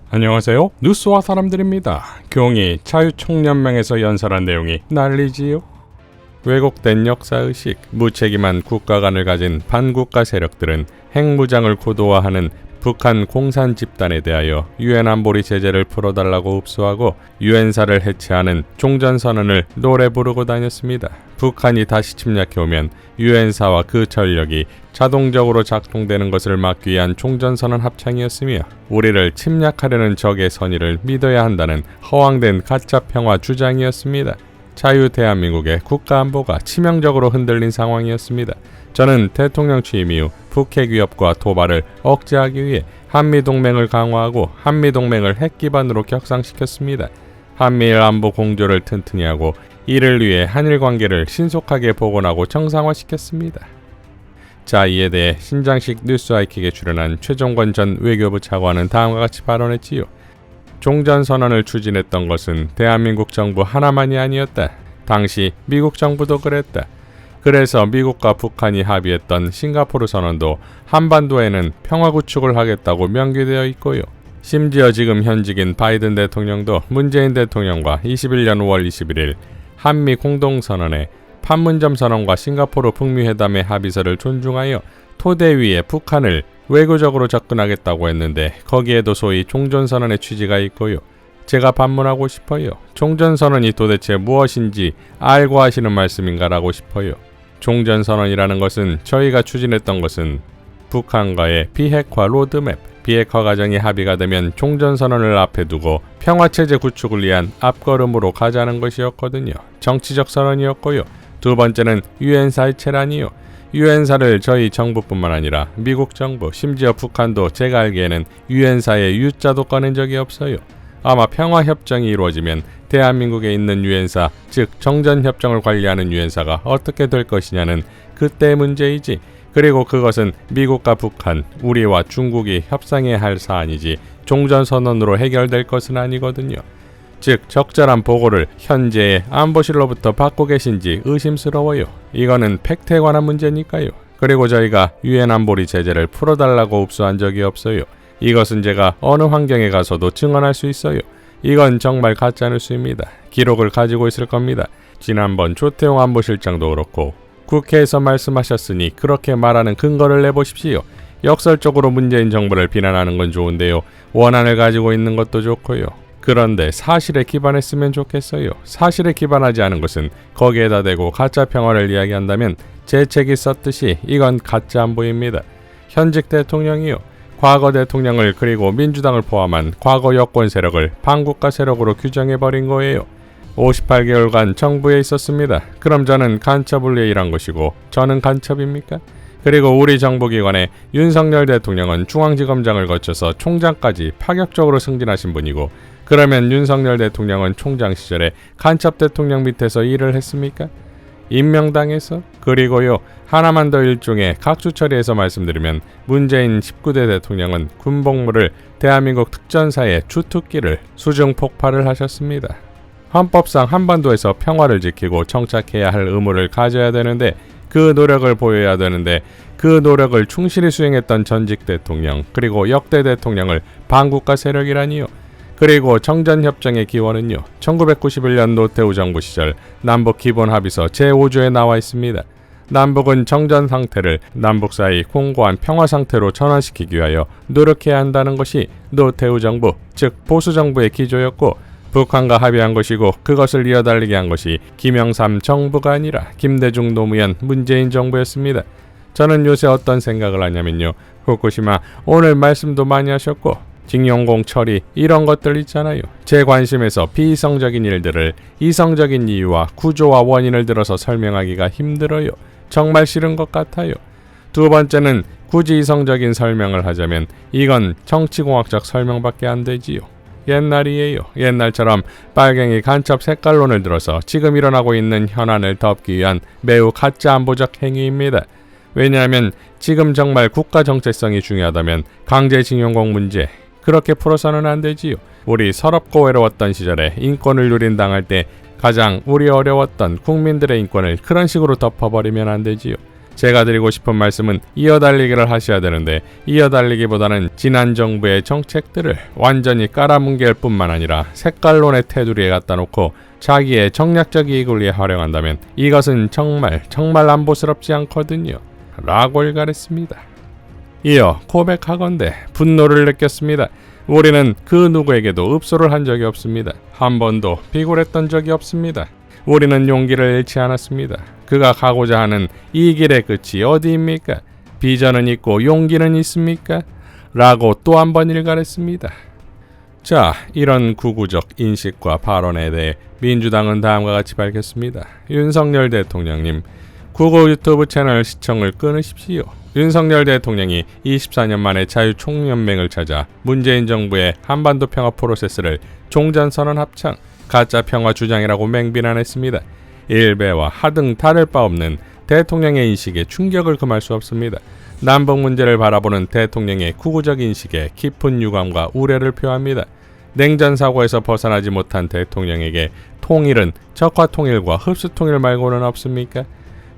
안녕하세요. 뉴스와 사람들입니다. 경위 자유총연맹에서 연설한 내용이 난리지요. 왜곡된 역사의식, 무책임한 국가관을 가진 반국가 세력들은 핵무장을 고도화하는 북한 공산 집단에 대하여 유엔 안보리 제재를 풀어달라고 읍소하고 유엔사를 해체하는 종전선언을 노래 부르고 다녔습니다. 북한이 다시 침략해오면 유엔사와 그 전력이 자동적으로 작동되는 것을 막기 위한 종전선언 합창이었으며 우리를 침략하려는 적의 선의를 믿어야 한다는 허황된 가짜 평화 주장이었습니다. 자유 대한민국의 국가안보가 치명적으로 흔들린 상황이었습니다. 저는 대통령 취임 이후 북핵 위협과 도발을 억제하기 위해 한미동맹을 강화하고 한미동맹을 핵 기반으로 격상시켰습니다. 한미일 안보 공조를 튼튼히 하고 이를 위해 한일 관계를 신속하게 복원하고 정상화시켰습니다. 자, 이에 대해 신장식 뉴스아이킥에 출연한 최종권 전 외교부 차관은 다음과 같이 발언했지요. 종전선언을 추진했던 것은 대한민국 정부 하나만이 아니었다. 당시 미국 정부도 그랬다. 그래서 미국과 북한이 합의했던 싱가포르 선언도 한반도에는 평화 구축을 하겠다고 명기되어 있고요. 심지어 지금 현직인 바이든 대통령도 문재인 대통령과 21년 5월 21일 한미 공동선언에 판문점 선언과 싱가포르 북미 회담의 합의서를 존중하여 토대 위에 북한을 외교적으로 접근하겠다고 했는데 거기에도 소위 종전선언의 취지가 있고요. 제가 반문하고 싶어요. 종전선언이 도대체 무엇인지 알고 하시는 말씀인가라고 싶어요. 종전선언이라는 것은 저희가 추진했던 것은 북한과의 비핵화 로드맵, 비핵화 과정이 합의가 되면 종전선언을 앞에 두고 평화체제 구축을 위한 앞걸음으로 가자는 것이었거든요. 정치적 선언이었고요. 두 번째는 유엔사 해체라니요. 유엔사를 저희 정부뿐만 아니라 미국 정부, 심지어 북한도 제가 알기에는 유엔사에 U자도 꺼낸 적이 없어요. 아마 평화협정이 이루어지면 대한민국에 있는 유엔사, 즉 정전협정을 관리하는 유엔사가 어떻게 될 것이냐는 그때의 문제이지, 그리고 그것은 미국과 북한, 우리와 중국이 협상해야 할 사안이지 종전선언으로 해결될 것은 아니거든요. 즉 적절한 보고를 현재의 안보실로부터 받고 계신지 의심스러워요. 이거는 팩트에 관한 문제니까요. 그리고 저희가 유엔 안보리 제재를 풀어달라고 읍소한 적이 없어요. 이것은 제가 어느 환경에 가서도 증언할 수 있어요. 이건 정말 가짜뉴스입니다. 기록을 가지고 있을 겁니다. 지난번 조태용 안보실장도 그렇고 국회에서 말씀하셨으니 그렇게 말하는 근거를 내보십시오. 역설적으로 문재인 정부를 비난하는 건 좋은데요. 원한을 가지고 있는 것도 좋고요. 그런데 사실에 기반했으면 좋겠어요. 사실에 기반하지 않은 것은 거기에다 대고 가짜 평화를 이야기한다면 제 책이 썼듯이 이건 가짜 안보입니다. 현직 대통령이요. 과거 대통령을 그리고 민주당을 포함한 과거 여권 세력을 반국가 세력으로 규정해버린 거예요. 58개월간 정부에 있었습니다. 그럼 저는 간첩을 위해 일한 것이고 저는 간첩입니까? 그리고 우리 정부기관에 윤석열 대통령은 중앙지검장을 거쳐서 총장까지 파격적으로 승진하신 분이고 그러면 윤석열 대통령은 총장 시절에 간첩 대통령 밑에서 일을 했습니까? 임명당에서? 그리고요, 하나만 더 일종의 각주 처리해서 말씀드리면 문재인 19대 대통령은 군복무를 대한민국 특전사의 주특기를 수중 폭발을 하셨습니다. 헌법상 한반도에서 평화를 지키고 정착해야 할 의무를 가져야 되는데 그 노력을 보여야 되는데 그 노력을 충실히 수행했던 전직 대통령 그리고 역대 대통령을 반국가 세력이라니요. 그리고 정전협정의 기원은요. 1991년 노태우 정부 시절 남북 기본합의서 제5조에 나와 있습니다. 남북은 정전 상태를 남북 사이 공고한 평화 상태로 전환시키기 위하여 노력해야 한다는 것이 노태우 정부, 즉 보수 정부의 기조였고 북한과 합의한 것이고 그것을 이어달리게 한 것이 김영삼 정부가 아니라 김대중 노무현 문재인 정부였습니다. 저는 요새 어떤 생각을 하냐면요. 후쿠시마 오늘 말씀도 많이 하셨고 징용공 처리 이런 것들 있잖아요. 제 관심에서 비이성적인 일들을 이성적인 이유와 구조와 원인을 들어서 설명하기가 힘들어요. 정말 싫은 것 같아요. 두 번째는 굳이 이성적인 설명을 하자면 이건 정치공학적 설명밖에 안 되지요. 옛날이에요. 옛날처럼 빨갱이 간첩 색깔론을 들어서 지금 일어나고 있는 현안을 덮기 위한 매우 가짜 안보적 행위입니다. 왜냐하면 지금 정말 국가 정체성이 중요하다면 강제징용공 문제 그렇게 풀어서는 안 되지요. 우리 서럽고 외로웠던 시절에 인권을 누린당할 때 가장 우리 어려웠던 국민들의 인권을 그런 식으로 덮어버리면 안 되지요. 제가 드리고 싶은 말씀은 이어달리기를 하셔야 되는데 이어달리기보다는 지난 정부의 정책들을 완전히 깔아뭉갤 뿐만 아니라 색깔론의 테두리에 갖다 놓고 자기의 정략적 이익을 위해 활용한다면 이것은 정말 안보스럽지 않거든요. 라고 일갈했습니다. 이어 고백하건대 분노를 느꼈습니다. 우리는 그 누구에게도 읍소를 한 적이 없습니다. 한 번도 비굴했던 적이 없습니다. 우리는 용기를 잃지 않았습니다. 그가 가고자 하는 이 길의 끝이 어디입니까? 비전은 있고 용기는 있습니까? 라고 또 한 번 일갈했습니다. 자, 이런 구구적 인식과 발언에 대해 민주당은 다음과 같이 밝혔습니다. 윤석열 대통령님, 구구 유튜브 채널 시청을 끊으십시오. 윤석열 대통령이 24년 만에 자유총연맹을 찾아 문재인 정부의 한반도 평화 프로세스를 종전선언 합창, 가짜 평화 주장이라고 맹비난했습니다. 일베와 하등 다를 바 없는 대통령의 인식에 충격을 금할 수 없습니다. 남북 문제를 바라보는 대통령의 구구적 인식에 깊은 유감과 우려를 표합니다. 냉전 사고에서 벗어나지 못한 대통령에게 통일은 적화 통일과 흡수 통일 말고는 없습니까?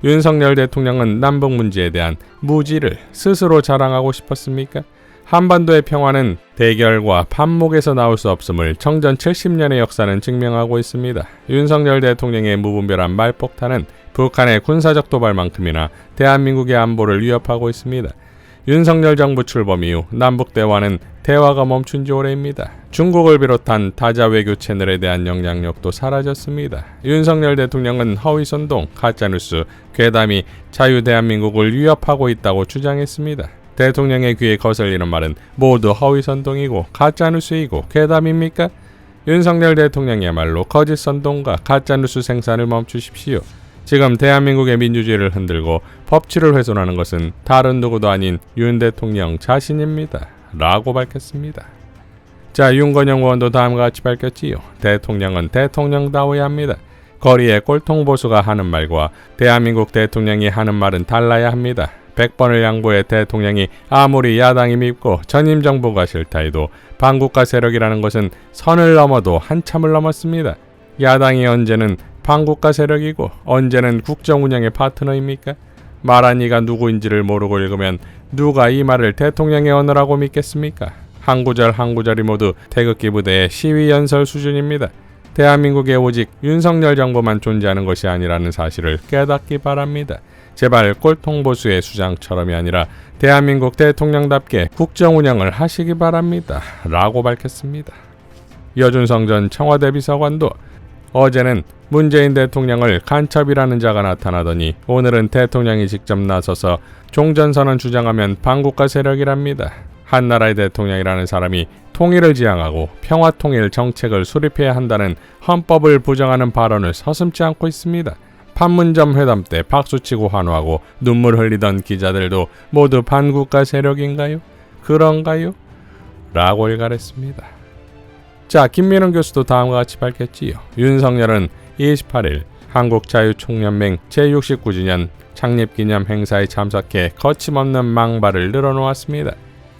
윤석열 대통령은 남북 문제에 대한 무지를 스스로 자랑하고 싶었습니까? 한반도의 평화는 대결과 반목에서 나올 수 없음을 정전 70년의 역사는 증명하고 있습니다. 윤석열 대통령의 무분별한 말폭탄은 북한의 군사적 도발만큼이나 대한민국의 안보를 위협하고 있습니다. 윤석열 정부 출범 이후 남북 대화는 대화가 멈춘 지 오래입니다. 중국을 비롯한 다자 외교 채널에 대한 영향력도 사라졌습니다. 윤석열 대통령은 허위선동, 가짜뉴스, 괴담이 자유 대한민국을 위협하고 있다고 주장했습니다. 대통령의 귀에 거슬리는 말은 모두 허위선동이고 가짜뉴스이고 괴담입니까? 윤석열 대통령이야말로 거짓선동과 가짜뉴스 생산을 멈추십시오. 지금 대한민국의 민주주의를 흔들고 법치를 훼손하는 것은 다른 누구도 아닌 윤 대통령 자신입니다. 라고 밝혔습니다. 자, 윤건영 의원도 다음과 같이 밝혔지요. 대통령은 대통령다워야 합니다. 거리의 꼴통보수가 하는 말과 대한민국 대통령이 하는 말은 달라야 합니다. 100번을 양보해 대통령이 아무리 야당이 밉고 전임 정부가 싫다 해도 반국가 세력이라는 것은 선을 넘어도 한참을 넘었습니다. 야당이 언제는 반국가 세력이고 언제는 국정 운영의 파트너입니까? 말한 이가 누구인지를 모르고 읽으면 누가 이 말을 대통령의 언어라고 믿겠습니까? 한 구절 한 구절이 모두 태극기 부대의 시위 연설 수준입니다. 대한민국에 오직 윤석열 정부만 존재하는 것이 아니라는 사실을 깨닫기 바랍니다. 제발 꼴통보수의 수장처럼이 아니라 대한민국 대통령답게 국정 운영을 하시기 바랍니다. 라고 밝혔습니다. 여준성 전 청와대 비서관도 어제는 문재인 대통령을 간첩이라는 자가 나타나더니 오늘은 대통령이 직접 나서서 종전선언 주장하면 반국가 세력이랍니다. 한나라의 대통령이라는 사람이 통일을 지향하고 평화통일 정책을 수립해야 한다는 헌법을 부정하는 발언을 서슴지 않고 있습니다. 판문점 회담 때 박수치고 환호하고 눈물 흘리던 기자들도 모두 반국가 세력인가요? 그런가요? 라고 일갈했습니다. 자, 김민훈 교수도 다음과 같이 밝혔지요. 윤석열은 28일 한국자유총연맹 제69주년 창립기념 행사에 참석해 거침없는 망발을 늘어놓았습니다.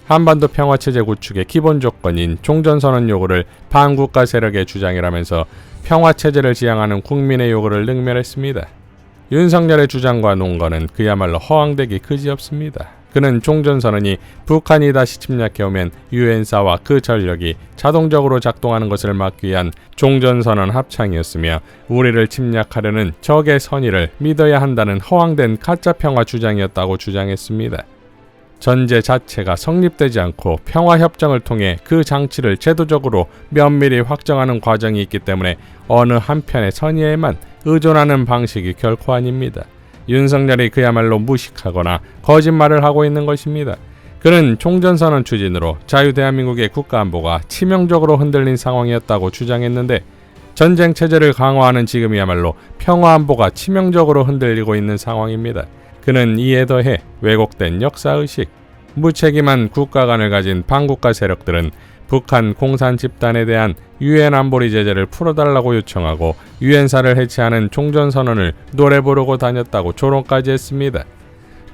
한반도 평화체제 구축의 기본 조건인 종전선언 요구를 반국가 세력의 주장이라면서 평화체제를 지향하는 국민의 요구를 능멸했습니다. 윤석열의 주장과 논거는 그야말로 허황되기 그지없습니다. 그는 종전선언이 북한이 다시 침략해오면 유엔사와 그 전력이 자동적으로 작동하는 것을 막기 위한 종전선언 합창이었으며 우리를 침략하려는 적의 선의를 믿어야 한다는 허황된 가짜 평화 주장이었다고 주장했습니다. 전제 자체가 성립되지 않고 평화협정을 통해 그 장치를 제도적으로 면밀히 확정하는 과정이 있기 때문에 어느 한편의 선의에만 의존하는 방식이 결코 아닙니다. 윤석열이 그야말로 무식하거나 거짓말을 하고 있는 것입니다. 그는 종전선언 추진으로 자유대한민국의 국가안보가 치명적으로 흔들린 상황이었다고 주장했는데 전쟁체제를 강화하는 지금이야말로 평화안보가 치명적으로 흔들리고 있는 상황입니다. 그는 이에 더해 왜곡된 역사의식, 무책임한 국가관을 가진 반국가 세력들은 북한 공산 집단에 대한 유엔 안보리 제재를 풀어달라고 요청하고 유엔사를 해체하는 종전선언을 노래 부르고 다녔다고 조롱까지 했습니다.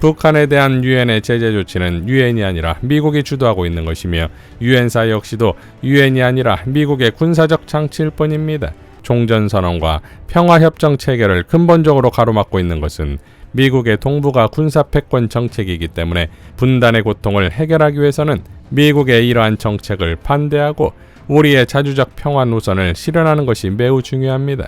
북한에 대한 유엔의 제재 조치는 유엔이 아니라 미국이 주도하고 있는 것이며 유엔사 역시도 유엔이 아니라 미국의 군사적 장치일 뿐입니다. 종전선언과 평화협정 체결을 근본적으로 가로막고 있는 것은 미국의 동북아 군사 패권 정책이기 때문에 분단의 고통을 해결하기 위해서는 미국의 이러한 정책을 반대하고 우리의 자주적 평화 노선을 실현하는 것이 매우 중요합니다.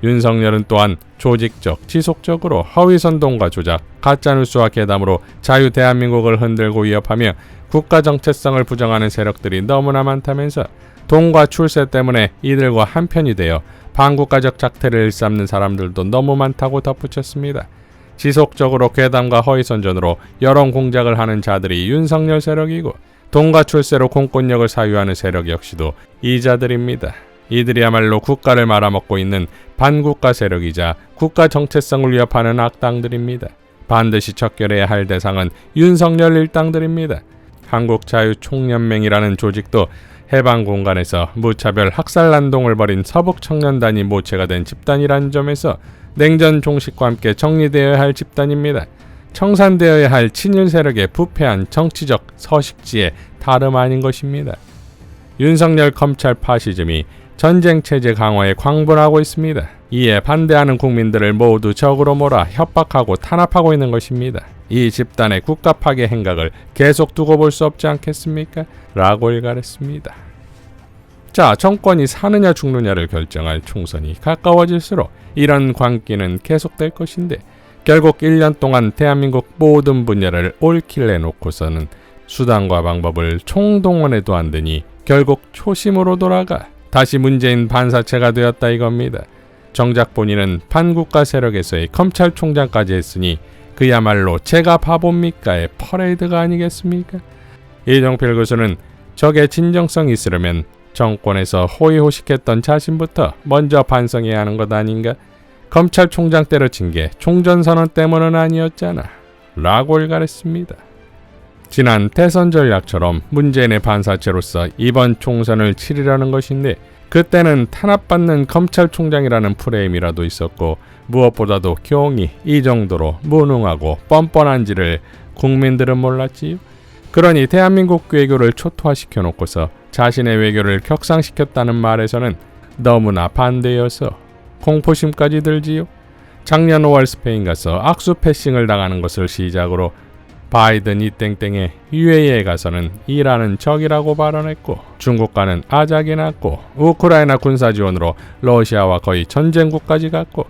윤석열은 또한 조직적, 지속적으로 허위선동과 조작, 가짜뉴스와 괴담으로 자유 대한민국을 흔들고 위협하며 국가 정체성을 부정하는 세력들이 너무나 많다면서 돈과 출세 때문에 이들과 한편이 되어 반국가적 작태를 일삼는 사람들도 너무 많다고 덧붙였습니다. 지속적으로 괴담과 허위선전으로 여론 공작을 하는 자들이 윤석열 세력이고 돈과 출세로 공권력을 사유하는 세력 역시도 이 자들입니다. 이들이야말로 국가를 말아먹고 있는 반국가 세력이자 국가 정체성을 위협하는 악당들입니다. 반드시 척결해야 할 대상은 윤석열 일당들입니다. 한국자유총연맹이라는 조직도 해방 공간에서 무차별 학살난동을 벌인 서북청년단이 모체가 된 집단이라는 점에서 냉전 종식과 함께 정리되어야 할 집단입니다. 청산되어야 할 친일 세력의 부패한 정치적 서식지에 다름 아닌 것입니다. 윤석열 검찰 파시즘이 전쟁체제 강화에 광분하고 있습니다. 이에 반대하는 국민들을 모두 적으로 몰아 협박하고 탄압하고 있는 것입니다. 이 집단의 국가 파괴 행각을 계속 두고 볼 수 없지 않겠습니까? 라고 일갈했습니다. 자, 정권이 사느냐 죽느냐를 결정할 총선이 가까워질수록 이런 광기는 계속될 것인데 결국 1년 동안 대한민국 모든 분야를 올킬해 놓고서는 수단과 방법을 총동원해도 안 되니 결국 초심으로 돌아가 다시 문재인 반사체가 되었다 이겁니다. 정작 본인은 반국가 세력에서의 검찰총장까지 했으니 그야말로 제가 바보입니까의 퍼레이드가 아니겠습니까? 이정필 교수는 적의 진정성이 있으려면 정권에서 호의호식했던 자신부터 먼저 반성해야 하는 것 아닌가? 검찰총장 때려친 게 총전선언 때문은 아니었잖아 라고 일갈했습니다. 지난 대선 전략처럼 문재인의 반사체로서 이번 총선을 치르려는 것인데 그때는 탄압받는 검찰총장이라는 프레임이라도 있었고 무엇보다도 경이 이 정도로 무능하고 뻔뻔한지를 국민들은 몰랐지요. 그러니 대한민국 외교를 초토화시켜 놓고서 자신의 외교를 격상시켰다는 말에서는 너무나 반대여서 공포심까지 들지요. 작년 5월 스페인 가서 악수 패싱을 당하는 것을 시작으로 바이든 이땡땡의 UAE에 가서는 이란은 적이라고 발언했고 중국과는 아작이 났고 우크라이나 군사 지원으로 러시아와 거의 전쟁국까지 갔고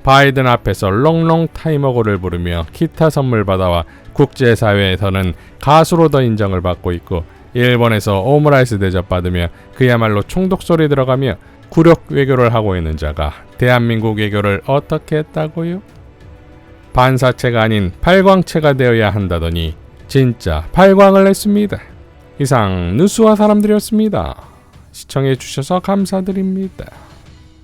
바이든 앞에서 롱롱 타이머고를 부르며 기타 선물 받아와 국제사회에서는 가수로 더 인정을 받고 있고 일본에서 오므라이스 대접받으며 그야말로 총독소리 들어가며 굴욕 외교를 하고 있는 자가 대한민국 외교를 어떻게 했다고요? 반사체가 아닌 발광체가 되어야 한다더니 진짜 발광을 했습니다. 이상 뉴스와 사람들이었습니다. 시청해 주셔서 감사드립니다.